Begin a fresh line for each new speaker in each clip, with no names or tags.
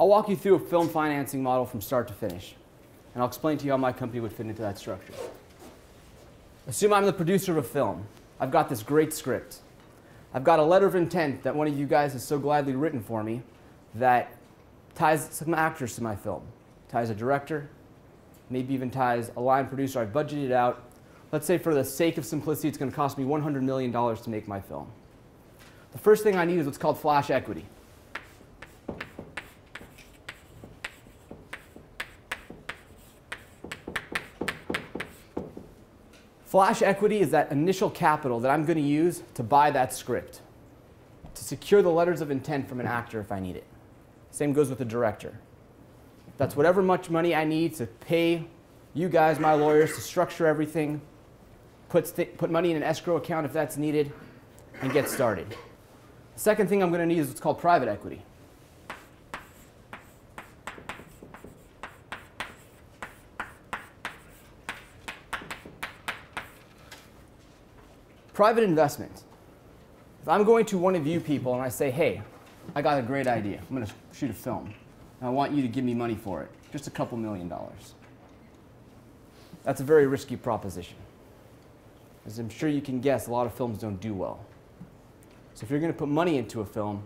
I'll walk you through a film financing model from start to finish, and I'll explain to you how my company would fit into that structure. Assume I'm the producer of a film. I've got this great script. I've got a letter of intent that one of you guys has so gladly written for me that ties some actors to my film, ties a director, maybe even ties a line producer. I've budgeted out. Let's say for the sake of simplicity, it's going to cost me $100 million to make my film. The first thing I need is what's called flash equity. Flash equity is that initial capital that I'm going to use to buy that script, to secure the letters of intent from an actor if I need it. Same goes with the director. That's whatever much money I need to pay you guys, my lawyers, to structure everything, put money in an escrow account if that's needed, and get started. The second thing I'm going to need is what's called private equity. Private investment. If I'm going to one of you people and I say, hey, I got a great idea. I'm going to shoot a film. And I want you to give me money for it. Just a couple $1 million. That's a very risky proposition. As I'm sure you can guess, a lot of films don't do well. So if you're going to put money into a film,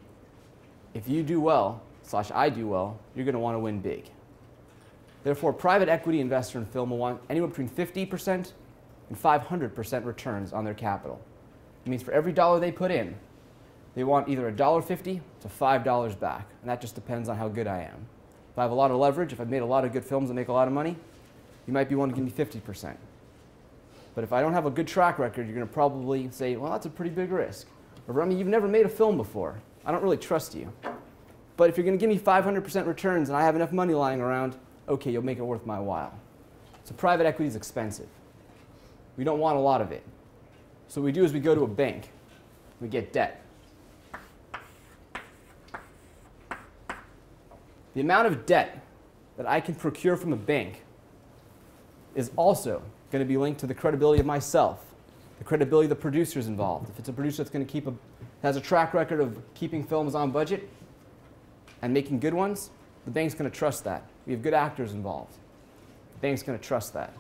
if you do well, / I do well, you're going to want to win big. Therefore, a private equity investor in film will want anywhere between 50% and 500% returns on their capital. It means for every dollar they put in, they want either $1.50 to $5 back, and that just depends on how good I am. If I have a lot of leverage, if I've made a lot of good films that make a lot of money, you might be willing to give me 50%. But if I don't have a good track record, you're going to probably say, well, that's a pretty big risk. Or, Avromie, you've never made a film before. I don't really trust you. But if you're going to give me 500% returns and I have enough money lying around, okay, you'll make it worth my while. So private equity is expensive. We don't want a lot of it. So what we do is we go to a bank. We get debt. The amount of debt that I can procure from a bank is also going to be linked to the credibility of myself, the credibility of the producers involved. If it's a producer that's going to has a track record of keeping films on budget and making good ones, the bank's going to trust that. We have good actors involved. The bank's going to trust that.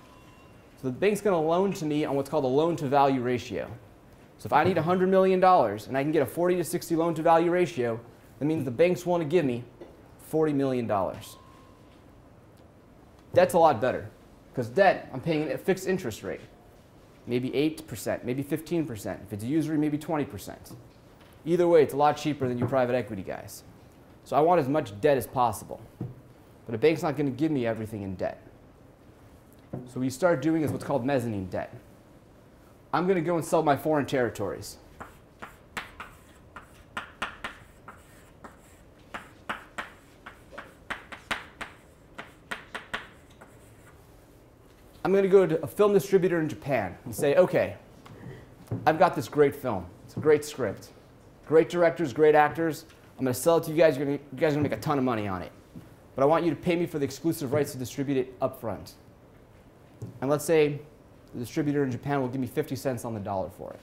So the bank's going to loan to me on what's called a loan-to-value ratio. So if I need $100 million and I can get a 40 to 60 loan-to-value ratio, that means the bank's willing to give me $40 million. Debt's a lot better, because debt, I'm paying a fixed interest rate, maybe 8%, maybe 15%. If it's usury, maybe 20%. Either way, it's a lot cheaper than you private equity guys. So I want as much debt as possible. But a bank's not going to give me everything in debt. So what you start doing is what's called mezzanine debt. I'm going to go and sell my foreign territories. I'm going to go to a film distributor in Japan and say, okay, I've got this great film. It's a great script. Great directors, great actors. I'm going to sell it to you guys. You guys are going to make a ton of money on it. But I want you to pay me for the exclusive rights to distribute it up front. And let's say the distributor in Japan will give me 50 cents on the dollar for it.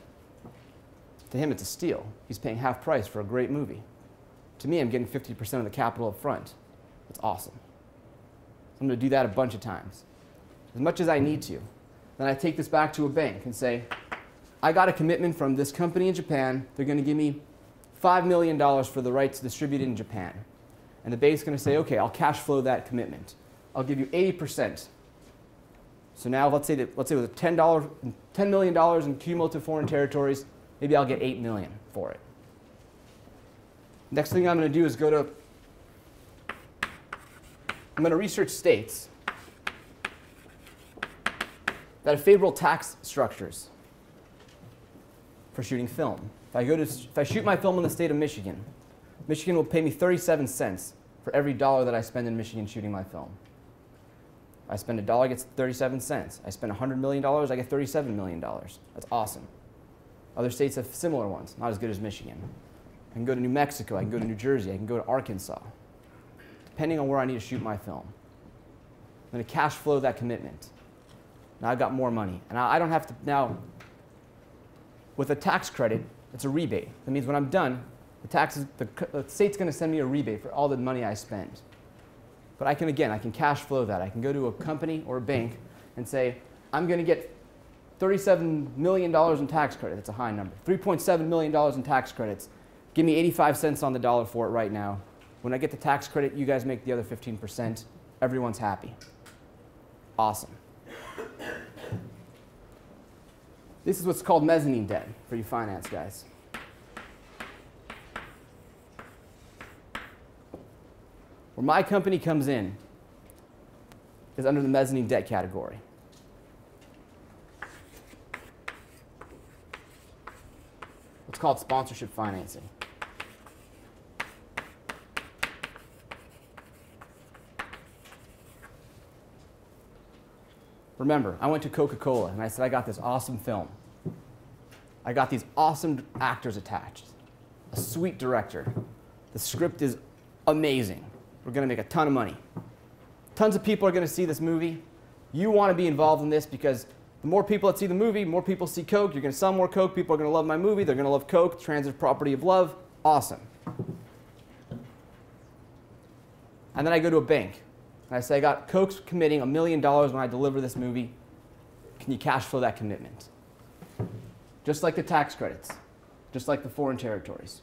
To him, it's a steal. He's paying half price for a great movie. To me, I'm getting 50% of the capital up front. That's awesome. So I'm going to do that a bunch of times, as much as I need to. Then I take this back to a bank and say, I got a commitment from this company in Japan. They're going to give me $5 million for the right to distribute it in Japan. And the bank's going to say, okay, I'll cash flow that commitment. I'll give you 80%. So now let's say with $10 million in cumulative foreign territories, maybe I'll get $8 million for it. Next thing I'm going to do is I'm going to research states that have favorable tax structures for shooting film. If I shoot my film in the state of Michigan, Michigan will pay me 37 cents for every dollar that I spend in Michigan shooting my film. I spend $1, I get 37 cents. I spend $100 million, I get $37 million. That's awesome. Other states have similar ones, not as good as Michigan. I can go to New Mexico, I can go to New Jersey, I can go to Arkansas, depending on where I need to shoot my film. I'm going to cash flow that commitment. Now I've got more money. And I don't have to, now, with a tax credit, it's a rebate. That means when I'm done, the state's going to send me a rebate for all the money I spend. But I can cash flow that. I can go to a company or a bank and say, I'm going to get $37 million in tax credit. That's a high number. $3.7 million in tax credits. Give me 85 cents on the dollar for it right now. When I get the tax credit, you guys make the other 15%. Everyone's happy. Awesome. This is what's called mezzanine debt for you finance guys. Where my company comes in is under the mezzanine debt category. It's called sponsorship financing. Remember, I went to Coca-Cola and I said, I got this awesome film. I got these awesome actors attached, a sweet director. The script is amazing. We're going to make a ton of money. Tons of people are going to see this movie. You want to be involved in this because the more people that see the movie, more people see Coke. You're going to sell more Coke. People are going to love my movie. They're going to love Coke, transitive property of love. Awesome. And then I go to a bank. And I say, I got Coke's committing $1 million when I deliver this movie. Can you cash flow that commitment? Just like the tax credits. Just like the foreign territories.